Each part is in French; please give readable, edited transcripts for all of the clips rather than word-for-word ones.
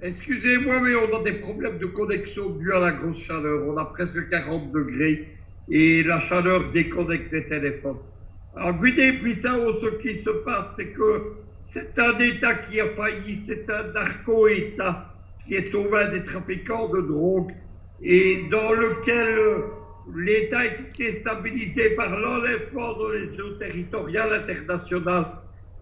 Excusez-moi, mais on a des problèmes de connexion dus à la grosse chaleur. On a presque 40 degrés et la chaleur déconnecte les téléphones. En Guinée-Bissau, ce qui se passe, c'est que c'est un État qui a failli, c'est un narco-État qui est aux mains des trafiquants de drogue et dans lequel l'État est déstabilisé par l'enlèvement de les eaux territoriales internationales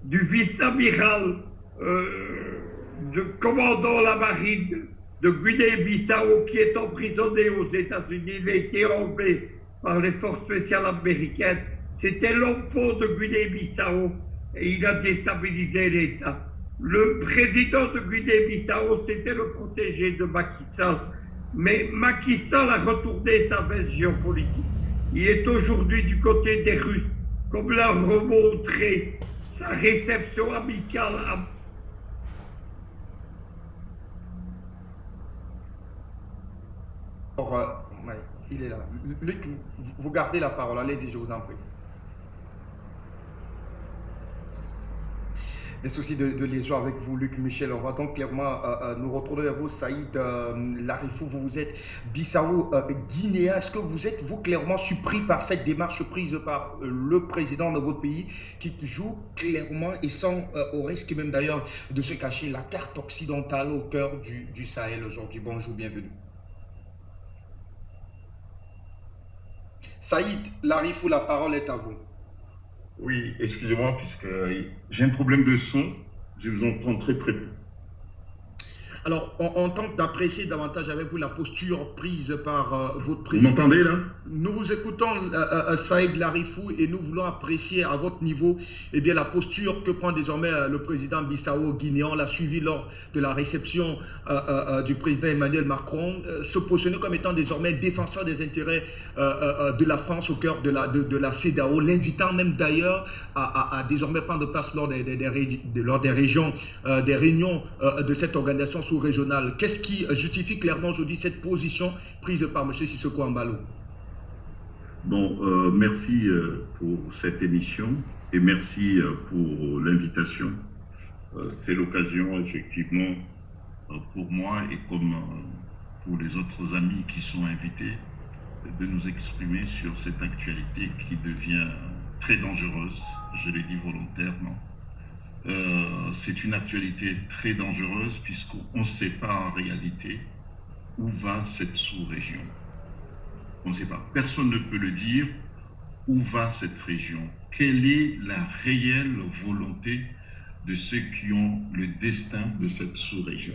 du vice-amiral de commandant la marine de Guinée-Bissau qui est emprisonné aux États-Unis. Il a été enlevé par les forces spéciales américaines. C'était l'homme fort de Guinée-Bissau et il a déstabilisé l'État. Le président de Guinée-Bissau, c'était le protégé de Macky Sall. Mais Macky Sall a retourné sa veste géopolitique. Il est aujourd'hui du côté des Russes, comme l'a remontré sa réception amicale à Alors, ouais, il est là. Luc, vous gardez la parole. Allez-y, je vous en prie. Des soucis de liaison avec vous, Luc Michel. On va donc clairement nous retourner vers vous, Saïd Larifou. Vous êtes Bissau-Guinéen. Est-ce que vous êtes, vous, clairement surpris par cette démarche prise par le président de votre pays qui joue clairement et sans, au risque même d'ailleurs de se cacher, la carte occidentale au cœur du Sahel aujourd'hui? Bonjour, bienvenue. Saïd Larifou, la parole est à vous. Oui, excusez-moi, puisque j'ai un problème de son. Je vous entends très très peu. Alors, on tente d'apprécier davantage avec vous la posture prise par votre Vous président. m'entendez là? Nous vous écoutons, Saïd Larifou, et nous voulons apprécier à votre niveau bien, la posture que prend désormais le président Bissau-Guinéen. On l'a suivi lors de la réception du président Emmanuel Macron, se positionner comme étant désormais défenseur des intérêts de la France au cœur de la CEDEAO, l'invitant même d'ailleurs à désormais prendre place lors des réunions de cette organisation sous-régionale. Qu'est-ce qui justifie clairement aujourd'hui cette position prise par M. Sissoko Embalo? Bon, merci pour cette émission et merci pour l'invitation. C'est l'occasion, effectivement, pour moi et comme pour les autres amis qui sont invités, de nous exprimer sur cette actualité qui devient très dangereuse, je l'ai dit volontairement. C'est une actualité très dangereuse puisqu'on ne sait pas en réalité où va cette sous-région. On ne sait pas. Personne ne peut le dire où va cette région. Quelle est la réelle volonté de ceux qui ont le destin de cette sous-région?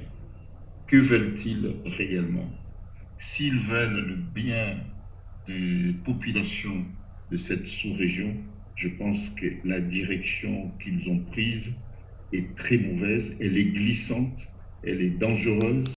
Que veulent-ils réellement? S'ils veulent le bien des populations de cette sous-région, je pense que la direction qu'ils ont prise est très mauvaise, elle est glissante, elle est dangereuse.